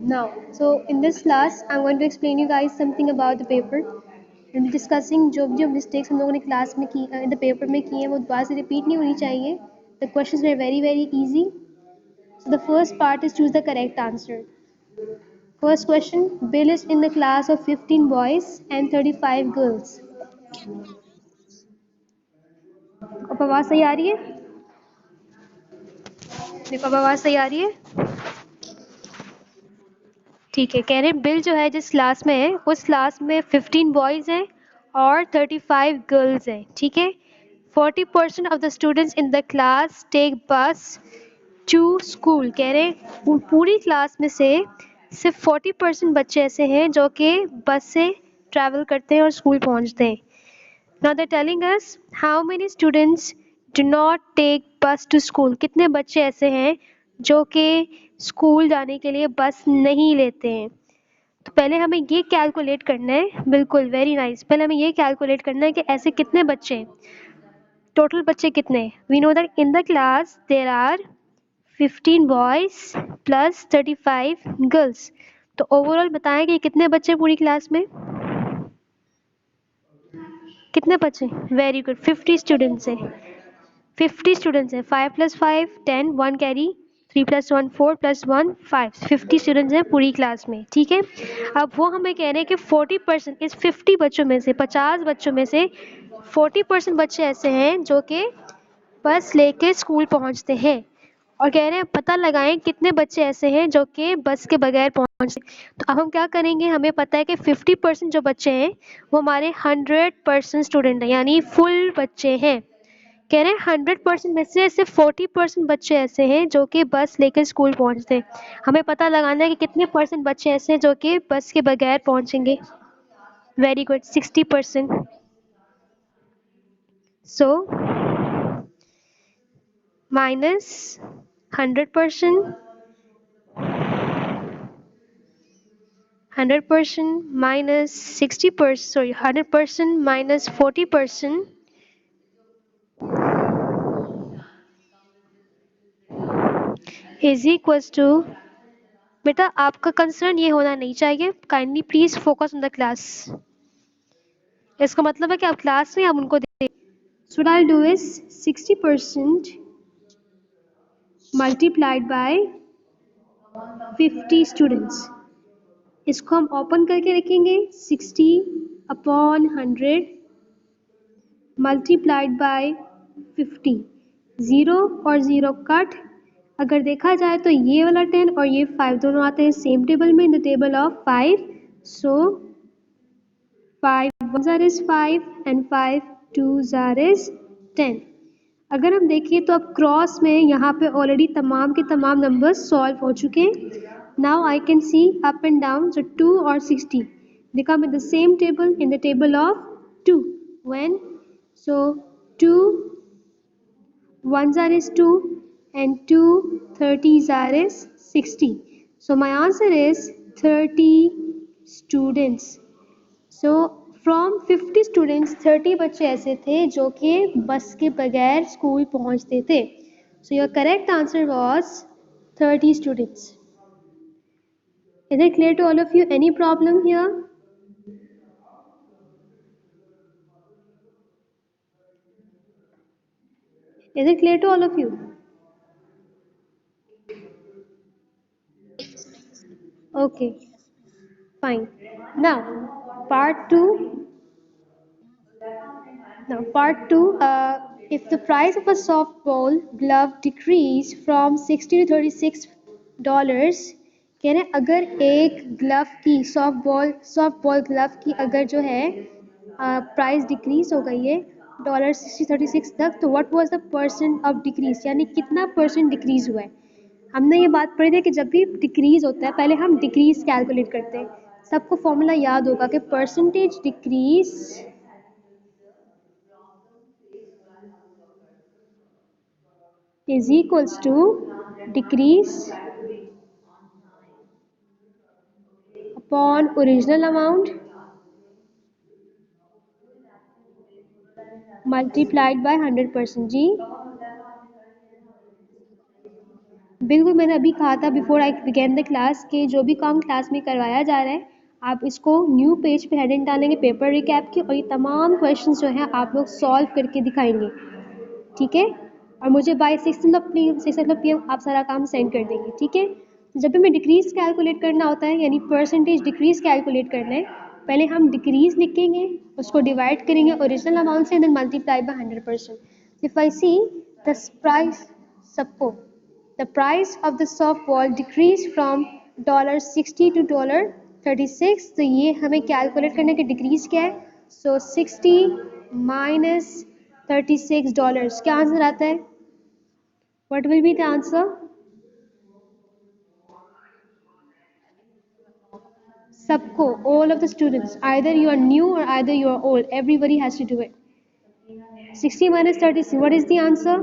Now, so in this class, I'm going to explain you guys something about the paper. And discussing जो mistakes हम लोगों ने class में की in the paper में की हैं वो दोबारा से repeat नहीं होनी चाहिए. The questions were very easy. So the first part is choose the correct answer. First question: Bill is in the class of 15 boys and 35 girls. अब आवाज़ सही आ रही है? देखो अब आवाज़ सही आ रही है? ठीक है, कह रहे हैं बिल जो है जिस क्लास में है उस क्लास में 15 बॉयज़ हैं और 35 गर्ल्स हैं. ठीक है, 40% of the students in the class take bus to school. कह रहे हैं पूरी क्लास में से सिर्फ 40% बच्चे ऐसे हैं जो कि बस से ट्रैवल करते हैं और स्कूल पहुंचते हैं. Now they telling us how many students do not take bus to school. कितने बच्चे ऐसे हैं जो कि स्कूल जाने के लिए बस नहीं लेते हैं. तो पहले हमें ये कैलकुलेट करना है. बिल्कुल, वेरी नाइस. पहले हमें ये कैलकुलेट करना है कि ऐसे कितने बच्चे हैं, टोटल बच्चे कितने हैं. We know that in the class there are 15 boys plus 35 girls. तो ओवरऑल बताएं कि कितने बच्चे पूरी क्लास में, कितने बच्चे. वेरी गुड, 50 स्टूडेंट्स हैं. 50 स्टूडेंट्स हैं. 5 + 5 10, 1 कैरी, 3 + 1 4 + 1 5. 50 स्टूडेंट्स हैं पूरी क्लास में. ठीक है, अब वो हमें कह रहे हैं कि 40% इस 50 बच्चों में से, 50 बच्चों में से 40% बच्चे ऐसे हैं जो कि बस लेके स्कूल पहुंचते हैं. और कह रहे हैं पता लगाएं कितने बच्चे ऐसे हैं जो कि बस के बगैर पहुंचते. तो अब हम क्या करेंगे, हमें पता है कि 50% जो बच्चे हैं वो हमारे 100% स्टूडेंट हैं, यानी फुल बच्चे हैं. कह रहे हैं 100% में से सिर्फ 40% बच्चे ऐसे हैं जो कि बस लेकर स्कूल पहुंचते हैं. हमें पता लगाना है कि कितने परसेंट बच्चे ऐसे हैं जो कि बस के बगैर पहुंचेंगे. Very good, 60%. So minus 100%, 100% minus 60%, sorry, 100% minus 40% is equals to. बेटा आपका कंसर्न ये होना नहीं चाहिए. Kindly please focus on the class. इसका मतलब है कि आप क्लास में आप उनको दे. So what I'll do is 60% multiplied by 50 students. इसको हम ओपन करके रखेंगे. 60/100 मल्टीप्लाइड बाय 50. 0 और 0 कट. अगर देखा जाए तो ये वाला 10 और ये 5 दोनों आते हैं सेम टेबल में, in the table of 5. So 5 1 is 5 and 5 2 is 10. अगर हम देखिए तो अब क्रॉस में यहाँ पे ऑलरेडी तमाम के तमाम नंबर्स सॉल्व हो चुके हैं. Now I can see up and down. So 2 और 60 they come in the same table, in the table of 2. When so 2 1s is 2 and 2 30s is 60. So my answer is 30 students. So from 50 students 30 बच्चे ऐसे थे जो कि बस के बगैर school पहुंचते थे. So your correct answer was 30 students. Is it clear to all of you? Any problem here? Is it clear to all of you? Okay, fine. Now part 2. Now, part 2, if the price of a softball glove decrease from 60 to $36, कह रहे हैं अगर एक glove की soft ball glove की अगर जो है प्राइस डिक्रीज हो गई है $60 36 तक, तो what was the percent of decrease, यानी कितना परसेंट डिक्रीज हुआ है. हमने ये बात पढ़ी थी कि जब भी डिक्रीज होता है पहले हम डिक्रीज कैलकुलेट करते हैं. सबको फॉर्मूला याद होगा कि percentage decrease is equals to decrease upon original amount multiplied by 100%. जी बिल्कुल, मैंने अभी कहा था before I begin the class कि जो भी काम क्लास में करवाया जा रहा है आप इसको न्यू पेज पे हेडिंग डालेंगे पेपर रिकैप की, और ये तमाम क्वेश्चन जो हैं आप लोग सॉल्व करके दिखाएंगे, ठीक है। और मुझे बाय 6 PM आप सारा काम सेंड कर देंगे, ठीक है। जब भी हमें डिक्रीज कैलकुलेट करना होता है यानी परसेंटेज डिक्रीज कैलकुलेट करना है, पहले हम डिक्रीज लिखेंगे, उसको डिवाइड करेंगे ओरिजिनल अमाउंट से, then multiply by 100%। If I see the price, सबको the price of the softball decreased from $60 to $36, तो ये हमें कैलकुलेट करने के डिक्रीज क्या है, सो 60 माइनस $36, क्या आंसर आता है, what will be the answer, सबको, all of the students, either you are new or either you are old, everybody has to do it. 60 minus 36, what is the answer,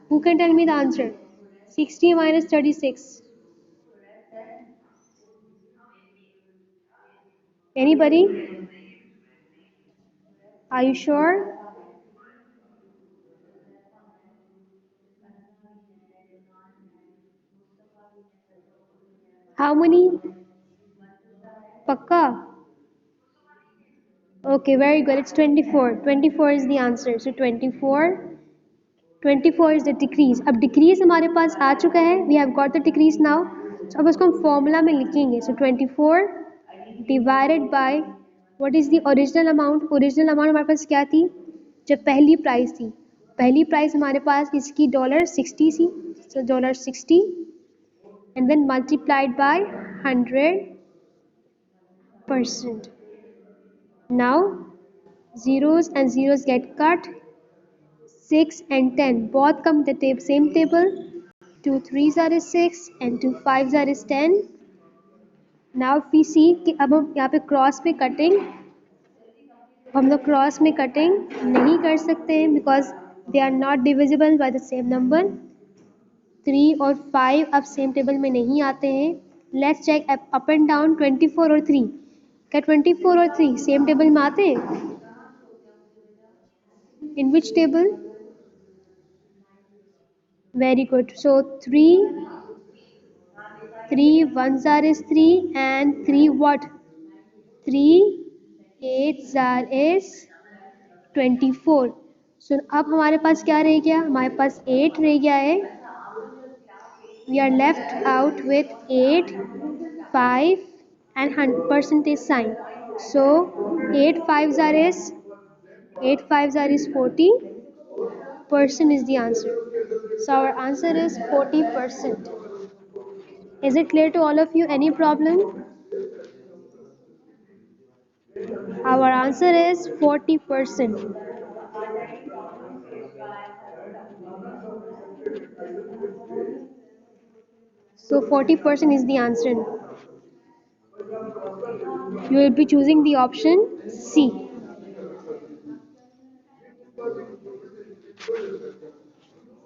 who can tell me the answer, 60 minus 36, anybody, are you sure? How many? Pakka? Okay, very good. It's 24. 24 is the answer. So 24 is the decrease. अब decrease हमारे पास आ चुका है. We have got the decrease now. So अब उसको हम formula में लिखेंगे. So 24 divided by what is the original amount? Original amount हमारे पास क्या थी? जब पहली प्राइस थी. पहली प्राइस हमारे पास इसकी $60 थी. So $60 and then multiplied by 100%. Now zeros and zeros get cut. 6 and 10 both come the same table. 2 3s are 6 and 2 5s are 10. Now if we see कि अब हम यहाँ पे क्रॉस पे कटिंग, हम लोग क्रॉस में कटिंग नहीं कर सकते हैं because they are not divisible by the same number. 3 और 5 अब सेम टेबल में नहीं आते हैं. Let's check up and down 24 और 3. क्या 24 और 3 सेम टेबल में आते हैं? इन विच table? Very good. So 3 ones are is 3 and 3 what? 3 8s are is 24. So अब हमारे पास क्या रह गया? हमारे पास 8 रह गया है. We are left out with 8, 5 and percentage sign. So 8 5s are is 40% is the answer. So our answer is 40%. Is it clear to all of you? Any problem? Our answer is 40%. So 40% is the answer. You will be choosing the option C.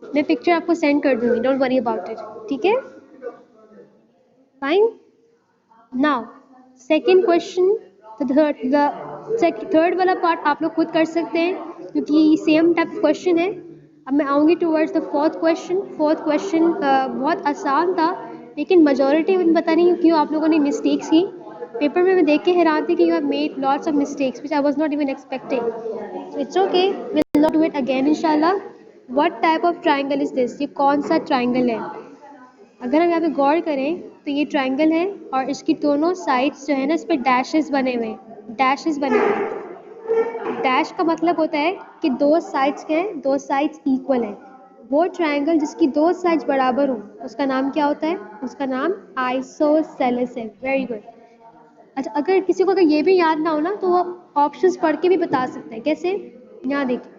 मैं picture आपको send कर दूंगी, don't worry about it, ठीक है? Fine. Now second question, third वाला part आप लोग खुद कर सकते हैं क्योंकि सेम टाइप क्वेश्चन है. अब मैं आऊँगी towards the fourth question. Fourth question बहुत आसान था लेकिन मेजॉरिटी में पता नहीं क्यों आप लोगों ने मिस्टेक्स की. पेपर में मैं देख के हैरान थी कि you have made lots of mistakes which I was not even expecting. It's okay, will not do it again इंशाल्लाह. What type of triangle is this? ये कौन सा ट्राइंगल है? अगर हम यहाँ पे गौर करें तो ये ट्राइंगल है और इसकी दोनों साइड्स जो है ना इस पर डैशेस बने हुए हैं. डैशेस बने हुए हैं. डैश का मतलब होता है कि दो साइड्स के हैं, दो साइड्स इक्वल हैं. वो ट्राइंगल जिसकी दो साइड्स बराबर हो उसका नाम क्या होता है? उसका नाम आइसोसेलेस है. Very good. अच्छा, अगर किसी को अगर ये भी याद ना हो ना तो वो ऑप्शंस पढ़ के भी बता सकते हैं. कैसे? यहाँ देखिए,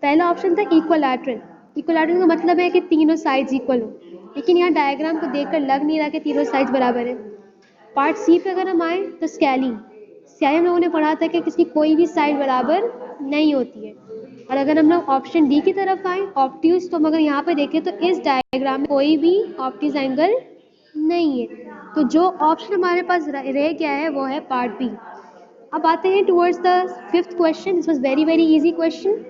पहला ऑप्शन था इक्वलैटरल. इक्वलैटरल का मतलब है कि तीनों साइड्स इक्वल हो, लेकिन यहाँ डायग्राम को देखकर लग नहीं रहा कि तीनों साइड्स बराबर है. पार्ट सी पे अगर हम आए तो स्केलिंग हम लोगों ने पढ़ा था कि किसकी कोई भी साइड बराबर नहीं होती है. और अगर हम लोग ऑप्शन डी की तरफ आए ऑप्ट्यूज, तो अगर यहाँ पे देखें तो इस डायग्राम में कोई भी ऑप्टिज एंगल नहीं है. तो जो ऑप्शन हमारे पास रह गया है वो है पार्ट बी. अब आते हैं towards the fifth question. This was very very easy question.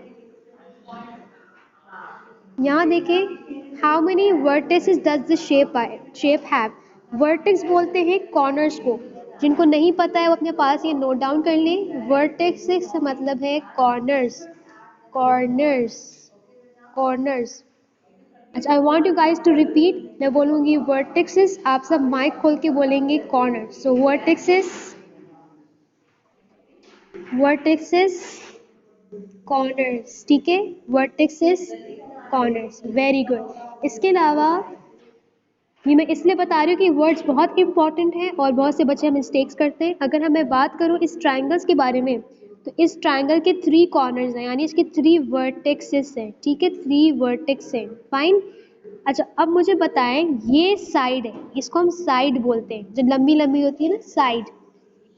यहाँ देखें, how many vertices does the shape have. Vertex बोलते हैं कॉर्नर्स को। जिनको नहीं पता है वो अपने पास ये नोट डाउन कर लें। वर्टेक्स से मतलब है कॉर्नर्स, कॉर्नर्स, कॉर्नर्स। अच्छा, I want you guys to repeat. मैं बोलूँगी वर्टेक्सेस, आप सब माइक खोल के बोलेंगे corner. So vertexes, vertexes, corners. ठीक है, वर्टेक्सेस, कॉर्नर्स, वेरी गुड। इसके अलावा ये मैं इसलिए बता रही हूँ कि वर्ड्स बहुत इंपॉर्टेंट हैं और बहुत से बच्चे मिस्टेक्स करते हैं। अगर मैं बात करूँ इस ट्राइंगल्स के बारे में, तो इस ट्राइंगल के 3 कॉर्नर्स हैं, यानी इसके 3 वर्टेक्सेस हैं। ठीक है, 3 वर्टेक्स हैं, फाइन। अच्छा, अब मुझे बताएं, ये साइड है, इसको हम साइड बोलते हैं, जो लंबी लंबी होती है ना, साइड।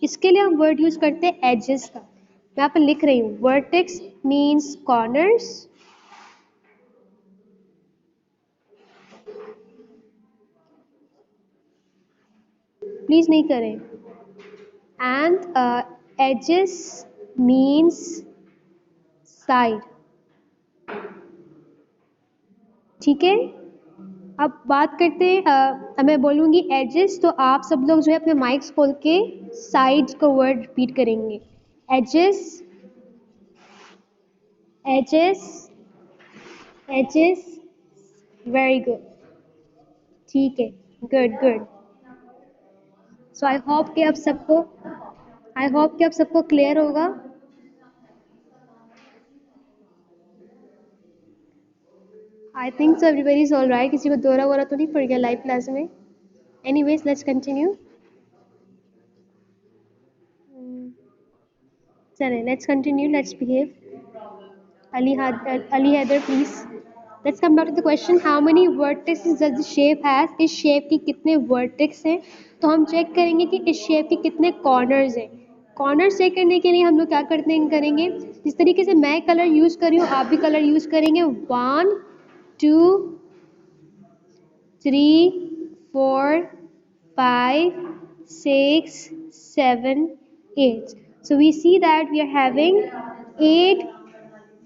इसके लिए हम वर्ड यूज करते हैं एजेस का। मैं यहाँ पर लिख रही हूँ, वर्टेक्स मीन्स कॉर्नर्स, प्लीज नहीं करें, एंड एजेस मीन्स साइड। ठीक है, अब बात करते हैं, मैं बोलूँगी एजेस, तो आप सब लोग जो है अपने माइक्स खोल के साइड का वर्ड रिपीट करेंगे। Edges, edges, edges, very good. ठीक है, good good. So I hope कि आप सबको क्लियर होगा। I think so everybody is all right. किसी को दौरा वोरा तो नहीं पड़ गया लाइव क्लास में? Anyways, let's continue. चलें, let's continue, let's behave. Ali Heather, please. Let's come back to the question. How many vertices does the shape has? इस शेप की कितने वर्टेक्स हैं? तो हम चेक करेंगे कि इस शेप के कितने कॉर्नर्स हैं। कॉर्नर चेक करने के लिए हम लोग क्या करेंगे, जिस तरीके से मैं कलर यूज कर रही हूँ आप भी कलर यूज करेंगे। 1 2 3 4 5 6 7 8। So we see that we are having 8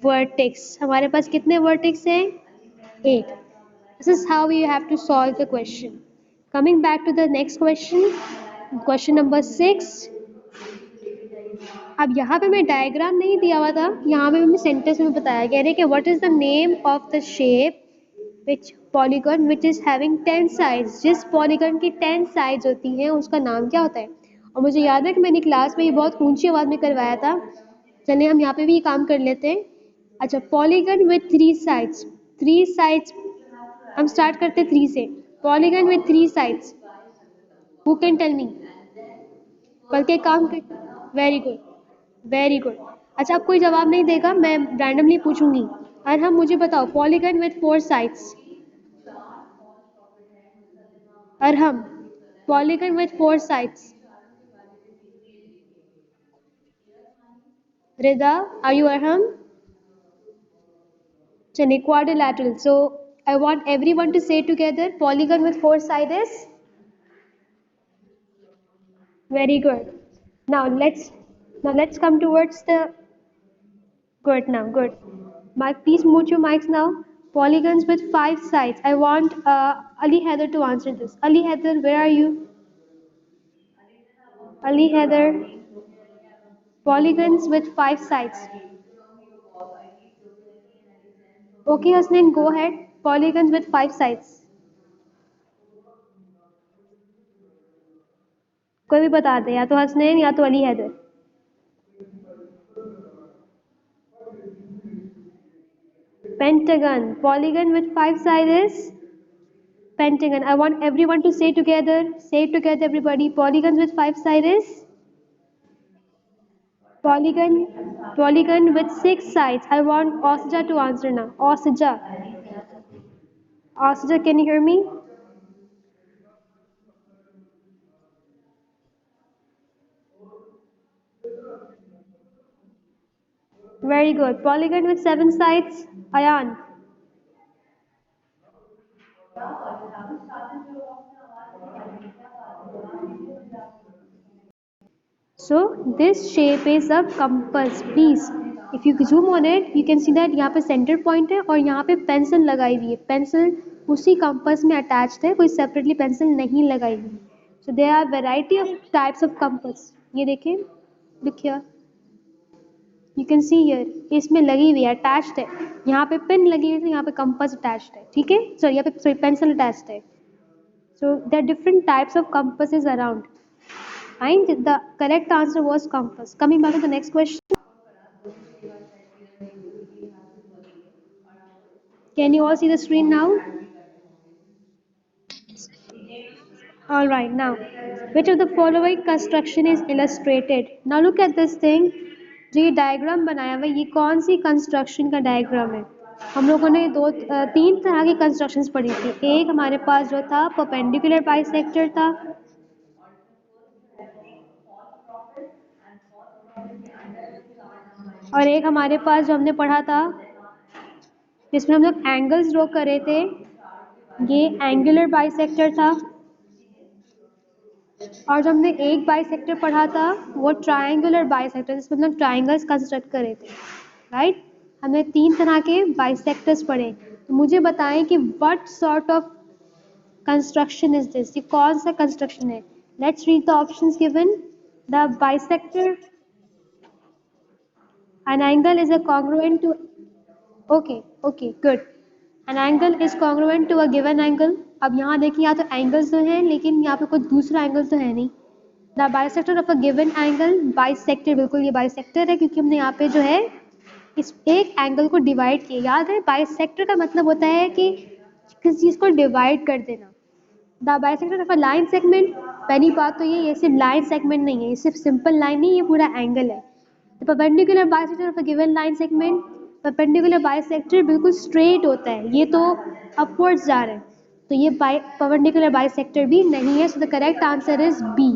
vertex। हमारे पास कितने vertex हैं? 8। This is how we have to solve the question. Coming back to the next question, question number 6। अब यहाँ पे मैं डायग्राम नहीं दिया हुआ था, यहाँ पे हमें सेंटेंस में बताया गया है कि what is the name of the shape which polygon which is having 10 sides. जिस पॉलीगन की 10 साइड्स होती हैं उसका नाम क्या होता है? और मुझे याद है कि मैंने क्लास में ये बहुत ऊंची आवाज में करवाया था। चलिए हम यहाँ पे भी ये काम कर लेते हैं। अच्छा, पॉलीगन विथ 3 साइड्स, 3 साइड्स, हम स्टार्ट करते हैं 3 से। Polygon with 3 sides, who can tell me? बल्कि एक काम कर, वेरी गुड, वेरी गुड। अच्छा, अब कोई जवाब नहीं देगा, मैं रैंडमली पूछूंगी। और हम मुझे बताओ, पॉलीगन विथ 4 साइड्स, और हम polygon with 4 sides. Rida, are you Arham? चलिए, quadrilateral. So I want everyone to say together, polygon with 4 side is, very good. Now let's come towards the, good now, good. Mike, please mute your mics now. Polygons with 5 sides. I want Ali Heather to answer this. Ali Heather, where are you? Ali Heather, polygons with 5 sides. Okay, Hasnain, go ahead. Polygons with 5 sides. कोई भी बता दे, या तो हसनैन या तो Ali Haider. Pentagon. Polygon with 5 sides is pentagon. I want everyone to say together. Say it together, everybody. Polygons with 5 sides is polygon. Polygon with 6 sides. I want Osja to answer now. Osja. Osja, can you hear me? Very good. Polygon with 7 sides. Ayan. So this shape is a compass. Please if you zoom on it you can see that यहाँ पे centre point है और यहाँ पे pencil लगाई हुई है, pencil उसी कंपास में अटैच्ड है, कोई सेपरेटली पेंसिल नहीं लगाई हुई। So there are variety of types of compass. ये देखें, देखिए यू कैन सी हियर इसमें लगी हुई है, अटैच्ड है, यहाँ पे पेन लगी हुई है, यहाँ पे कंपास अटैच्ड है, ठीक है, सॉरी यहाँ पे सॉरी पेंसिल अटैच्ड है। So there different types of compasses around and the correct answer was compass. Coming back to the next question, can you all see the screen now? All right, now which of the following construction is illustrated? Now look at this thing, जो ये diagram बनाया हुआ है ये कौन सी construction का diagram है? हम लोगों ने तीन तरह की कंस्ट्रक्शंस पढ़ी थी। एक हमारे पास जो था परपेंडिकुलर बाइसेक्टर था, और एक हमारे पास जो हमने पढ़ा था जिसमें हम लोग एंगल्स ड्रॉ कर रहे थे, ये एंगुलर बाइसेक्टर था। और जो हमने एक बाइसेक्टर पढ़ा था वो ट्रायंगुलर बाइसेक्टर, जिसमें हम लोग ट्रायंगल्स कंस्ट्रक्ट कर रहे थे, राइट। हमने तीन तरह के बाइसेक्टर्स पढ़े। तो मुझे बताएं कि what sort of construction is this, ये कौन सा कंस्ट्रक्शन है? Let's read the options given. The bisector, an angle is a congruent to, okay good, an angle is congruent to a given angle। अब यहाँ देखिए यहाँ तो एंगल्स तो हैं लेकिन यहाँ पे कोई दूसरा एंगल तो है नहीं। The bisector of a given angle, bisector बिल्कुल ये बाइसेक्टर है क्योंकि हमने यहाँ पे जो है इस एक एंगल को डिवाइड किया। याद है बाइसेक्टर का मतलब होता है कि किसी चीज़ को डिवाइड कर देना। The bisector of a line segment, पहली बात तो ये सिर्फ लाइन सेगमेंट नहीं है, ये सिर्फ सिंपल लाइन नहीं, ये पूरा एंगल है। The perpendicular bisector of a given line segment, perpendicular bisector बिल्कुल straight होता है, ये तो upwards जा रहे हैं, तो ये perpendicular bisector भी नहीं है। So the correct answer is B.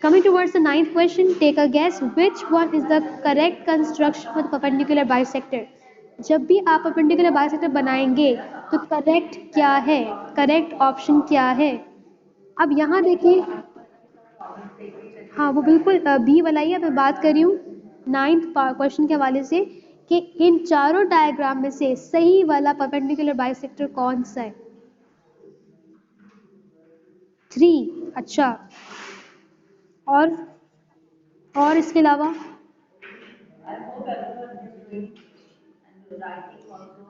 Coming towards the ninth question, take a guess which one is the correct construction for the perpendicular bisector। जब भी आप perpendicular bisector बनाएंगे तो correct क्या है, correct option क्या है? अब यहाँ देखिए, हाँ वो बिल्कुल बी वाला ही है, मैं बात कर रही हूँ नाइन्थ क्वेश्चन के हवाले से कि इन चारों डायग्राम में से सही वाला परपेंडिकुलर बाइसेक्टर कौन सा है? 3। अच्छा, और इसके अलावा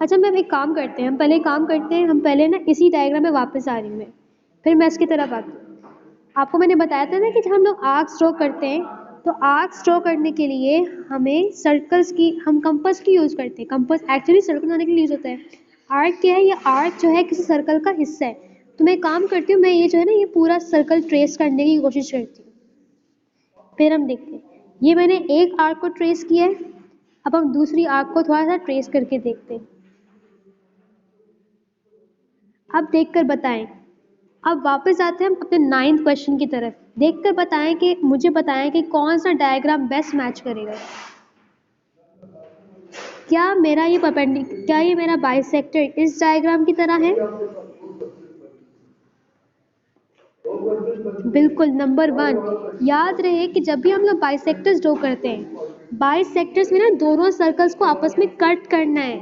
अच्छा मैम एक काम करते हैं, हम पहले ना इसी डायग्राम में वापस आ रही हूँ मैं, फिर मैं इसकी तरफ आती हूँ। आपको मैंने बताया था ना कि जब हम लोग आर्क्स ड्रॉ करते हैं तो आर्क्स ड्रॉ करने के लिए हमें सर्कल्स की, हम कंपास की यूज़ करते हैं। कंपास एक्चुअली सर्कल बनाने के लिए यूज़ होता है। आर्क क्या है? ये आर्क जो है किसी सर्कल का हिस्सा है। तो मैं काम करती हूँ, मैं ये जो है ना ये पूरा सर्कल ट्रेस करने की कोशिश करती हूँ, फिर हम देखते हैं। ये मैंने एक आर्क को ट्रेस किया है, अब हम दूसरी आर्क को थोड़ा सा ट्रेस करके देखते हैं। अब देखकर बताएं। अब वापस आते हैं हम अपने नाइन्थ क्वेश्चन की तरफ। देखकर बताएं कि मुझे बताएं कि कौन सा डायग्राम बेस्ट मैच करेगा। क्या ये मेरा बाइसेक्टर इस डायग्राम की तरह है? बिल्कुल, नंबर 1। याद रहे कि जब भी हम लोग बाइसेक्टर्स ड्रॉ करते हैं, बाइसेक्टर्स में ना दोनों सर्कल्स को आपस में कट करना है।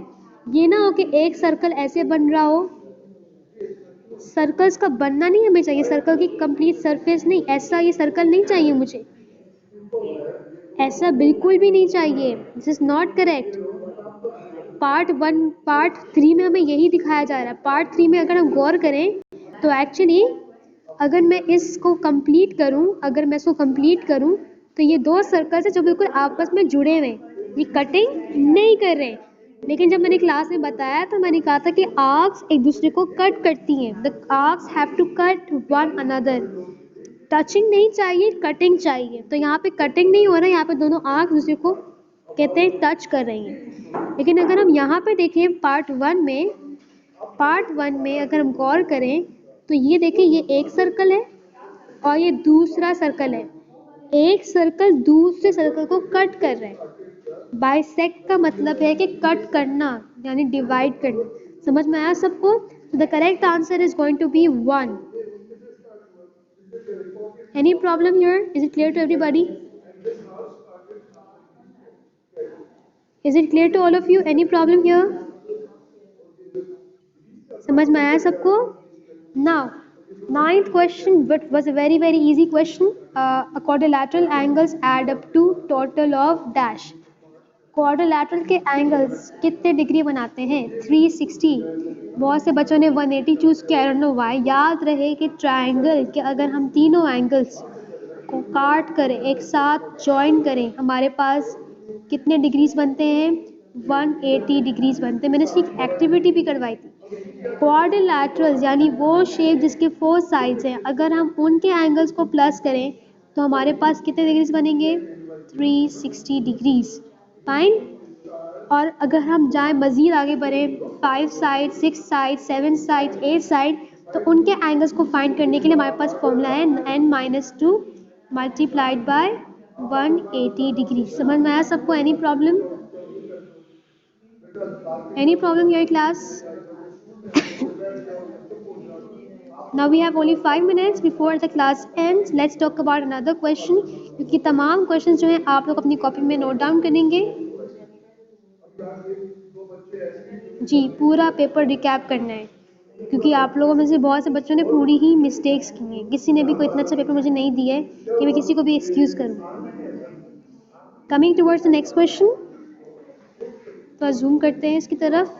ये ना हो कि एक सर्कल ऐसे बन रहा हो, सर्कल्स का बनना नहीं हमें चाहिए, सर्कल की कंप्लीट सरफेस नहीं, ऐसा ये सर्कल नहीं चाहिए मुझे, ऐसा बिल्कुल भी नहीं चाहिए। This is not correct. Part 3 में हमें यही दिखाया जा रहा है। पार्ट 3 में अगर हम गौर करें तो एक्चुअली अगर मैं इसको कंप्लीट करूं तो ये दो सर्कल्स है जो बिल्कुल आपस में जुड़े हुए हैं, ये कटिंग नहीं कर रहे हैं। लेकिन जब मैंने क्लास में बताया तो मैंने कहा था कि आर्क्स एक दूसरे को कट करती हैं। The arcs have to cut one another. Touching नहीं चाहिए, कटिंग चाहिए। तो यहाँ पे कटिंग नहीं हो रहा है, यहाँ पे दोनों आर्क दूसरे को कहते हैं टच कर रही हैं। लेकिन अगर हम यहाँ पे देखें पार्ट 1 में अगर हम गौर करें तो ये देखें, ये एक सर्कल है और ये दूसरा सर्कल है। एक सर्कल दूसरे सर्कल को कट कर रहा है। बाइसेक्ट का मतलब है कि कट करना, यानी डिवाइड करना। समझ में आया सबको? तो the correct answer is going to be 1। Any problem here? Is it clear to everybody? Is it clear to all of you? Any problem here? समझ में आया सबको? Now, ninth question, but was a very easy question. A quadrilateral angles add up to total of dash. Quadrilateral के angles कितने degree बनाते हैं? 360. बहुत से बच्चों ने 180 चूज किया, आई डोंट नो व्हाई. याद रहे कि ट्रायंगल के अगर हम तीनों एंगल्स को काट करें, एक साथ जॉइन करें, हमारे पास कितने डिग्रीज बनते हैं? 180 डिग्रीज बनते हैं. मैंने इसकी एक्टिविटी भी करवाई थी. क्वाड्रिलैटरल्स यानी वो शेप जिसके 4 साइड्स हैं, अगर हम उनके एंगल्स को प्लस करें तो हमारे पास कितने डिग्रीज बनेंगे? 360 डिग्रीज. फाइन. और अगर हम जाएं मज़ीद आगे बढ़ें, 5 साइड, 6 साइड, 7 साइड, 8 साइड, तो उनके एंगल्स को फाइंड करने के लिए हमारे पास फॉर्मूला है n-2 मल्टीप्लाइड बाय 180 डिग्री. समझ में आया सबको? Any problem? Any problem your class? Now we have only 5 minutes before the class ends. Let's talk about another question. क्योंकि तमाम questions जो हैं आप लोग अपनी कॉपी में नोट डाउन करेंगे. जी, पूरा पेपर रिकैप करना है क्योंकि आप लोगों में से बहुत से बच्चों ने पूरी ही मिस्टेक्स की हैं. किसी ने भी कोई इतना अच्छा पेपर मुझे नहीं दिया है कि मैं किसी को भी एक्सक्यूज़ करूँ. Coming towards the next question, तो जूम करते हैं इसकी तरफ.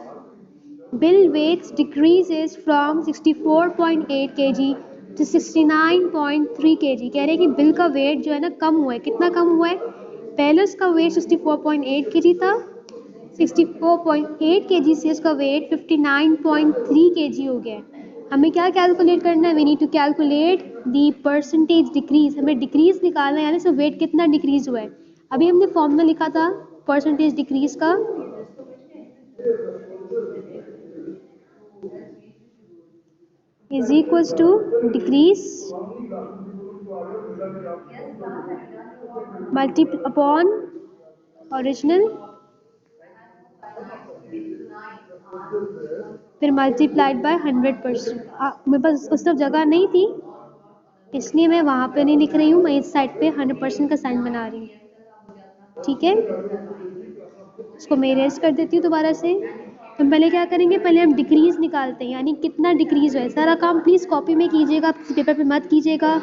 Bill weights decreases from 64.8 kg to 69.3 kg. कह रहे हैं कि बिल का वेट जो है ना कम हुआ है. कितना कम हुआ है? पहले उसका वेट 64.8 kg था. 64.8 kg से उसका वेट 59.3 kg हो गया है. हमें क्या कैलकुलेट करना है? We need to calculate the percentage decrease. हमें डिक्रीज निकालना है, यानी से वेट कितना डिक्रीज हुआ है. अभी हमने फॉर्मूला लिखा था परसेंटेज डिक्रीज का. Is equals to decrease multi upon original, फिर मल्टीप्लाइड बाय 100%. मेरे पास उस तरफ जगह नहीं थी इसलिए मैं वहाँ पे नहीं लिख रही हूँ. मैं इस साइड पे 100% का साइन बना रही हूँ. ठीक है, इसको मैं इरेज कर देती हूँ दोबारा से. तो पहले क्या करेंगे? पहले हम डिक्रीज निकालते हैं, यानी कितना डिक्रीज है. सारा काम प्लीज़ कॉपी में कीजिएगा, पेपर पे मत कीजिएगा.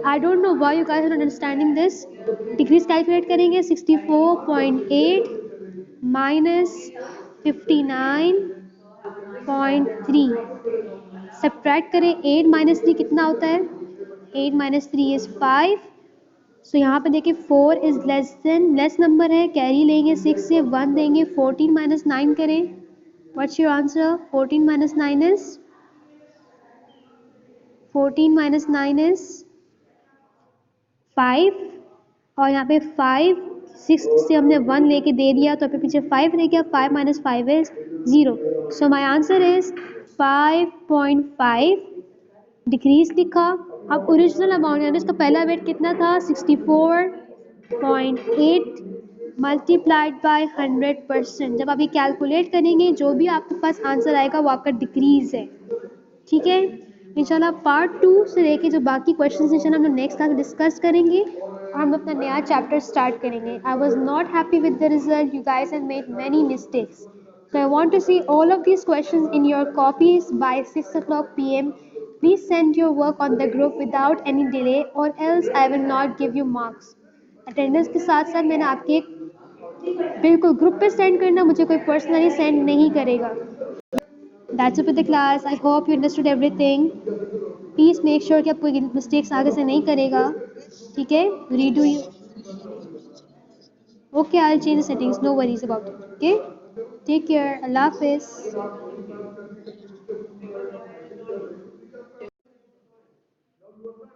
I don't know why you guys are not understanding this. Decrease calculate करेंगे. 64.8 माइनस 59.3. सब्ट्रैक्ट करें. 8 माइनस 3 कितना होता है? 8 माइनस 3 इज 5. सो यहाँ पे देखिए 4 इज लेस नंबर है, कैरी लेंगे 6 से, 1 देंगे. 14 माइनस 9 करें. What's your answer? 14 minus 9 is 5. और यहाँ पे 5 6 से हमने 1 लेके दे दिया तो पीछे 5 रह गया. 5 minus 5 is 0. So my answer is 5.5 decrease लिखा. अब ओरिजिनल अमाउंट यानी इसका पहला वेट कितना था? 64.8 मल्टीप्लाइड बाय 100%. जब आप ये कैलकुलेट करेंगे जो भी आपके पास आंसर आएगा वो आपका डिक्रीज है. ठीक है, इंशाल्लाह पार्ट 2 से लेके जो बाकी क्वेश्चंस इंशाल्लाह हम लोग नेक्स्ट क्लास डिस्कस करेंगे और हम अपना नया चैप्टर स्टार्ट करेंगे. आई was not happy with the result. You guys have made many mistakes. So I want to see all of these questions in your copies by 6 o'clock p.m. Please send your work on the group without any delay or else I will not give you marks. Attendance के साथ साथ मैंने आपके बिल्कुल group पे send करना, मुझे कोई पर्सनली सेंड नहीं करेगा. That's it with the class. I hope you understood everything. Please make sure कि आप कोई मिस्टेक्स आगे से नहीं करेगा. ठीक है, redo you. Okay, I'll change the settings. No worries about it. Okay, take care. Allah Hafiz.